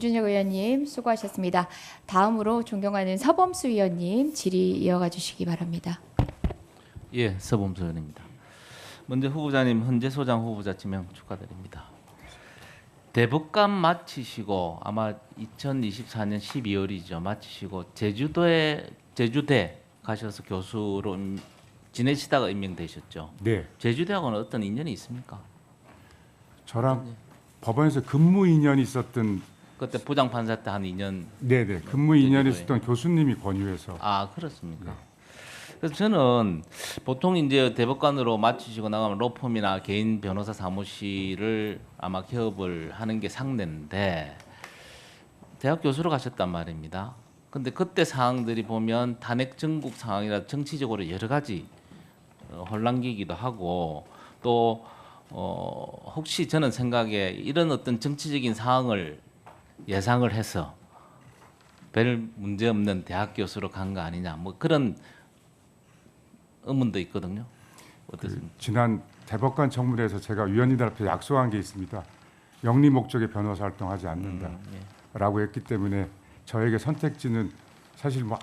준혁 의원님 수고하셨습니다. 다음으로 존경하는 서범수 의원님 질의 이어가 주시기 바랍니다. 예, 서범수 의원입니다. 먼저 후보자님 현재 소장 후보자 지명 축하드립니다. 대법관 마치시고 아마 2024년 12월이죠. 마치시고 제주대 가셔서 교수로 지내시다가 임명되셨죠. 네, 제주대하고는 어떤 인연이 있습니까? 저랑 법원에서 근무 인연이 있었던 그때 부장판사 때 한 2년. 네네 근무 인연이 제주도에. 있었던 교수님이 권유해서 그렇습니까? 그래서 저는 보통 이제 대법관으로 마치시고 나가면 로펌이나 개인 변호사 사무실을 아마 개업을 하는 게 상례인데 대학 교수로 가셨단 말입니다. 근데 그때 상황들이 보면 탄핵 전국 상황이라 정치적으로 여러 가지 혼란기기도 하고 또 혹시 저는 생각에 이런 어떤 정치적인 상황을 예상을 해서 별 문제 없는 대학 교수로 간 거 아니냐 뭐 그런 의문도 있거든요. 어떻습니까? 지난 대법관 청문회에서 제가 위원님들 앞에 약속한 게 있습니다. 영리 목적의 변호사 활동하지 않는다라고 했기 때문에 저에게 선택지는 사실 뭐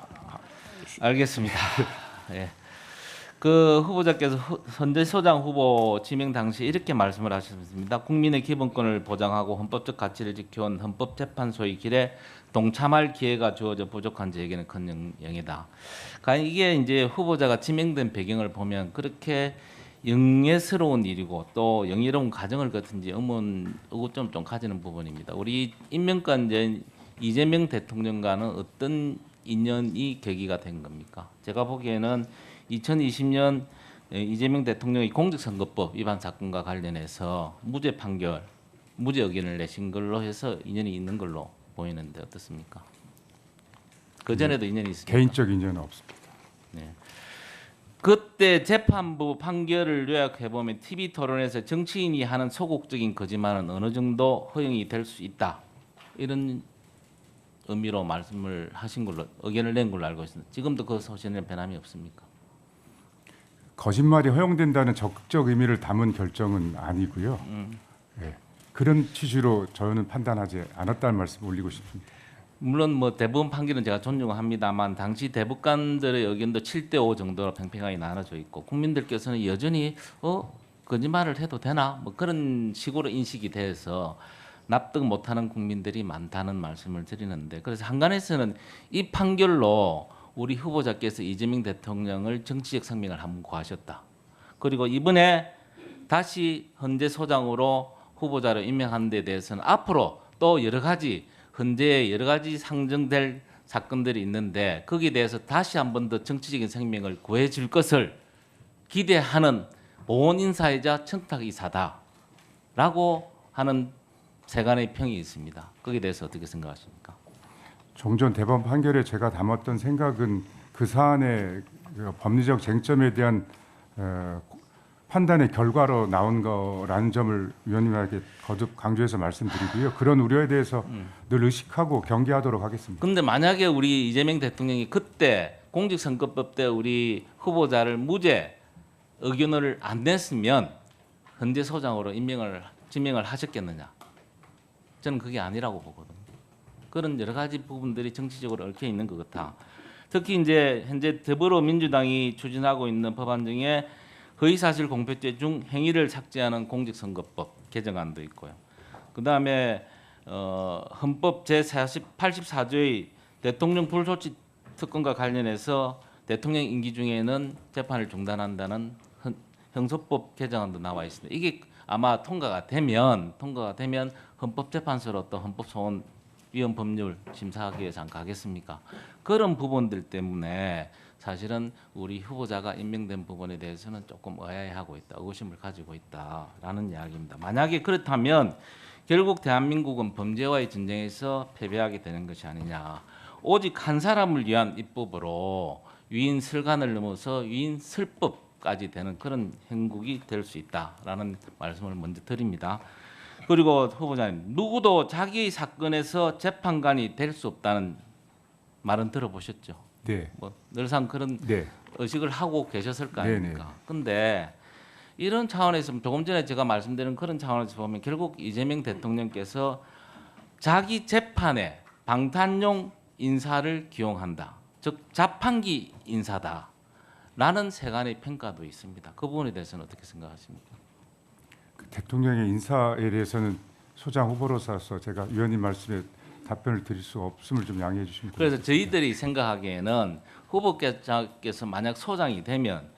알겠습니다. 예. 그 후보자께서 현재 소장 후보 지명 당시 이렇게 말씀을 하셨습니다. 국민의 기본권을 보장하고 헌법적 가치를 지켜온 헌법재판소의 길에 동참할 기회가 주어져 부족한 저에게는 큰 영예다. 과연 이게 이제 후보자가 지명된 배경을 보면 그렇게 영예스러운 일이고 또 영예로운 과정을 거친지 의구점 좀 가지는 부분입니다. 우리 임명관제 이재명 대통령과는 어떤 인연이 계기가 된 겁니까? 제가 보기에는 2020년 이재명 대통령이 공직선거법 위반 사건과 관련해서 무죄 판결, 무죄 의견을 내신 걸로 해서 인연이 있는 걸로 보이는데 어떻습니까? 그 전에도 인연이 있습니까? 개인적 인연은 없습니다. 네. 그때 재판부 판결을 요약해 보면 TV 토론에서 정치인이 하는 소극적인 거짓말은 어느 정도 허용이 될 수 있다 이런 의미로 말씀을 하신 걸로 의견을 낸 걸로 알고 있습니다. 지금도 그 소신에 변함이 없습니까? 거짓말이 허용된다는 적극적 의미를 담은 결정은 아니고요. 예, 그런 취지로 저는 판단하지 않았다는 말씀 올리고 싶습니다. 물론 뭐 대법원 판결은 제가 존중합니다만 당시 대법관들의 의견도 7대5 정도로 팽팽하게 나눠져 있고 국민들께서는 여전히 거짓말을 해도 되나 뭐 그런 식으로 인식이 돼서 납득 못하는 국민들이 많다는 말씀을 드리는데 그래서 한간에서는 이 판결로 우리 후보자께서 이재명 대통령을 정치적 생명을 함구하셨다. 그리고 이번에 다시 헌재 소장으로 후보자로 임명한 데 대해서는 앞으로 또 여러 가지 헌재에 여러 가지 상정될 사건들이 있는데 거기에 대해서 다시 한 번 더 정치적인 생명을 구해줄 것을 기대하는 보훈 인사이자 청탁이사다라고 하는 세간의 평이 있습니다. 거기에 대해서 어떻게 생각하십니까? 종전 대법원 판결에 제가 담았던 생각은 그 사안의 그 법리적 쟁점에 대한 판단의 결과로 나온 거라는 점을 위원님에게 거듭 강조해서 말씀드리고요. 그런 우려에 대해서 늘 의식하고 경계하도록 하겠습니다. 그런데 만약에 우리 이재명 대통령이 그때 공직선거법 때 우리 후보자를 무죄 의견을 안 냈으면 헌재 소장으로 지명을 하셨겠느냐? 저는 그게 아니라고 보거든요. 그런 여러 가지 부분들이 정치적으로 얽혀 있는 것 같아. 특히 이제 현재 더불어민주당이 추진하고 있는 법안 중에 허위사실 공표죄 중 행위를 삭제하는 공직선거법 개정안도 있고요. 그 다음에 헌법 제84조의 대통령 불소집 특권과 관련해서 대통령 임기 중에는 재판을 중단한다는 형소법 개정안도 나와 있습니다. 이게 아마 통과가 되면 헌법재판소로 또 헌법소원위원 법률 심사하기 위해서 안 가겠습니까? 그런 부분들 때문에 사실은 우리 후보자가 임명된 부분에 대해서는 조금 의아해하고 있다, 의구심을 가지고 있다라는 이야기입니다. 만약에 그렇다면 결국 대한민국은 범죄와의 전쟁에서 패배하게 되는 것이 아니냐. 오직 한 사람을 위한 입법으로 위인 설관을 넘어서 위인 설법까지 되는 그런 행국이 될 수 있다라는 말씀을 먼저 드립니다. 그리고 후보자님, 누구도 자기의 사건에서 재판관이 될 수 없다는 말은 들어보셨죠? 네. 뭐 늘상 그런 네. 의식을 하고 계셨을 거 네네. 아닙니까? 근데 이런 차원에서 조금 전에 제가 말씀드린 그런 차원에서 보면 결국 이재명 대통령께서 자기 재판에 방탄용 인사를 기용한다. 즉 자판기 인사다라는 세간의 평가도 있습니다. 그 부분에 대해서는 어떻게 생각하십니까? 그 대통령의 인사에 대해서는 소장 후보로서 제가 위원님 말씀에 답변을 드릴 수 없음을 좀 양해해 주시면 그래서 고맙겠습니다. 저희들이 생각하기에는 후보께서 만약 소장이 되면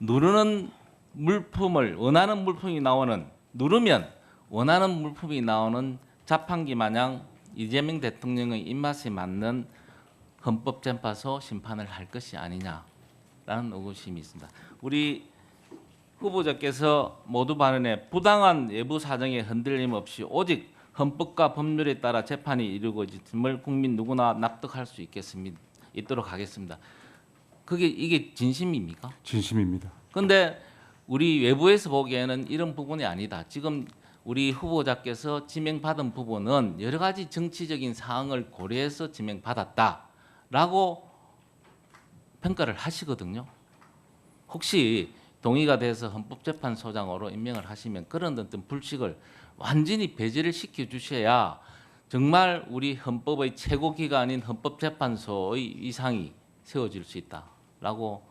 누르는 물품을 원하는 물품이 나오는 누르면 원하는 물품이 나오는 자판기 마냥 이재명 대통령의 입맛에 맞는 헌법재판소 심판을 할 것이 아니냐라는 의구심이 있습니다. 우리 후보자께서 모두 발언에 부당한 내부 사정에 흔들림 없이 오직 헌법과 법률에 따라 재판이 이루어짐을 국민 누구나 납득할 수 있도록 하겠습니다. 이게 진심입니까? 진심입니다. 그런데 우리 외부에서 보기에는 이런 부분이 아니다. 지금 우리 후보자께서 지명받은 부분은 여러 가지 정치적인 사항을 고려해서 지명받았다라고 평가를 하시거든요. 혹시 동의가 돼서 헌법재판소장으로 임명을 하시면 그런 어떤 불식을 완전히 배제를 시켜주셔야 정말 우리 헌법의 최고기관인 헌법재판소의 위상이 세워질 수 있다라고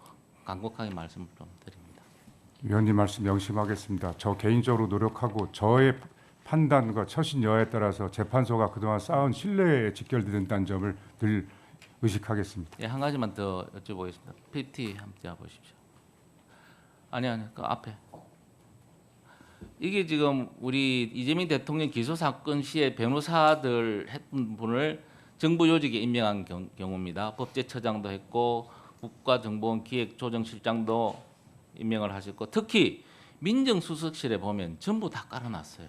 간곡하게 말씀을 좀 드립니다. 위원님 말씀 명심하겠습니다. 저 개인적으로 노력하고 저의 판단과 처신 여하에 따라서 재판소가 그동안 쌓은 신뢰에 직결된다는 점을 늘 의식하겠습니다. 예, 한 가지만 더 여쭤보겠습니다. PT 한번 잡아보십시오. 아니 그 앞에 이게 지금 우리 이재명 대통령 기소 사건 시에 변호사들 했던 분을 정부 요직에 임명한 경우입니다. 법제처장도 했고 국가정보원 기획조정실장도 임명을 하셨고 특히 민정수석실에 보면 전부 다 깔아놨어요.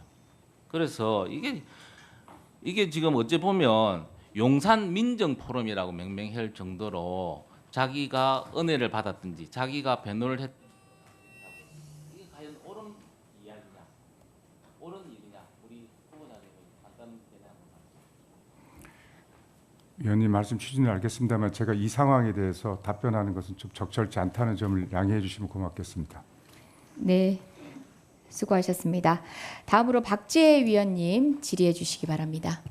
그래서 이게 지금 어째 보면 용산 민정포럼이라고 명명할 정도로 자기가 은혜를 받았든지 자기가 변호를 했 이게 과연 옳은 이야기냐, 옳은 일이냐, 우리 후보자님 간단히 대답. 위원님 말씀 취지는 알겠습니다만 제가 이 상황에 대해서 답변하는 것은 좀 적절치 않다는 점을 양해해 주시면 고맙겠습니다. 네, 수고하셨습니다. 다음으로 박지혜 위원님 질의해 주시기 바랍니다.